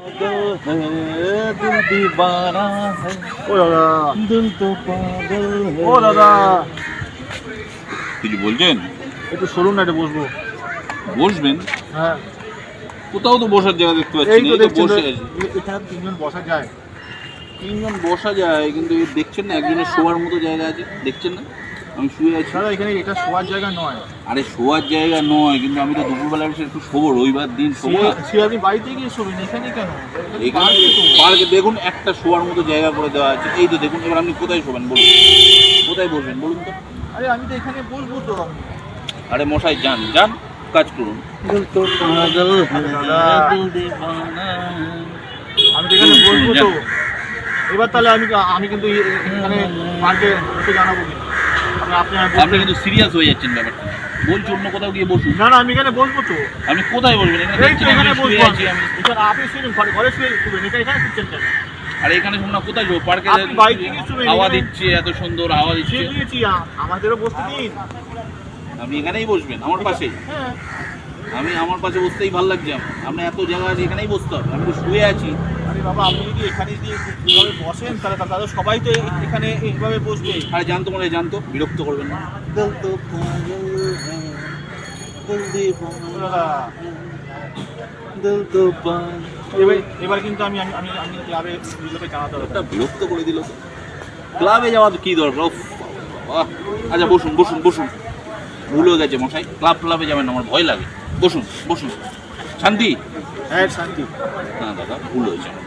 दिल दीवाना है ও দাদা, दिल तो पागल है ও দাদা, কিছু বলছেন? একটু সরুন না, একটু বসবো। বসবেন? হ্যাঁ, কোথাও তো বসার জায়গা দেখতে পাচ্ছি এই না, তো এই তো দেখছেন তো, বসে আছি। এখানে তিনজন বসা যায়। তিনজন বসা যায়, কিন্তু এই দেখছেন না একজনের শোয়ার মতো জায়গা আছে, দেখছেন না আমি শুয়ে আছি। দাদা এখানে এটা শোয়ার জায়গা নয়। আরে শোয়ার জায়গা নয়, কিন্তু আমি তো দুপুরবেলা এসে একটু শোবো, রবিবার দিন শোবো না। সে আপনি বাড়িতে গিয়ে শোবেন, এখানে কেন? এখানে পার্কে দেখুন একটা শোয়ার মতো জায়গা করে দেওয়া আছে, এই তো দেখুন। এবার আপনি কোথায় শোবেন বলুন, কোথায় বসবেন বলুন তো? আরে আমি তো এখানে বসবো তো। আরে মশাই যান যান, কাজ করুন। দিল তো পাগল है, দিল দিওয়ানা। আমি তো এখানে বসবো তো। এবার তাহলে আমি কিন্তু এখানে পার্কে এসে জানাবো কিন্তু আপনি আপনি কিন্তু সিরিয়াস হয়ে যাচ্ছেন ব্যাপারটা। বলছি অন্য কোথাও গিয়ে বসুন। না না, আমি এখানে বসবো তো। আপনি কোথায় বলবেন? এখানে এই তো দেখছেন এখানে আমি শুয়ে বসবো। আছি আমি। এখানে আপনি শুনুন, ঘরে শুয়ে শুবেন, এখানে শুচ্ছেন কেন? আর এখানে শুনুন না, কোথায় যাবো? পার্কে আপনি বাইরে থেকে শুবেন, হাওয়া এখানে- দিচ্ছে, এত সুন্দর হাওয়া দিচ্ছে। শুয়ে দিয়েছি, আমাদেরও বসতে দিন। আপনি এখানেই বসবেন আমার পাশেই। হ্যাঁ, আমি আমার পাশে বসতেই ভালো লাগছে আমার। আপনি এত জায়গা আছে, এখানেই বসতে হবে। আমি তো শুয়ে আছি। আরে বাবা, আপনি যদি এখানে দিয়ে এইভাবে বসেন তাহলে সবাই তো এখানে এইভাবে বসবে। আরে জানতো মনে হয়, জানতো, বিরক্ত করবেন না। দিল তো পাগল হ্যাঁ, দিল দিওয়ানা, দিল তো পাগল। এবার কিন্তু আমি আমি আমি আমি ক্লাবে লোকে জানাতে হবে। একটা বিরক্ত করে দিল তো। ক্লাবে যাওয়া তো কি দরকার? উফ, বাবা। আচ্ছা বসুন বসুন বসুন। ভুল হয়ে গেছে মশাই, ক্লাবে যাবেন না, আমার ভয় লাগে। বসুন বসুন, শান্তি। হ্যাঁ, শান্তি। না দাদা, ভুল হয়েছে আমার।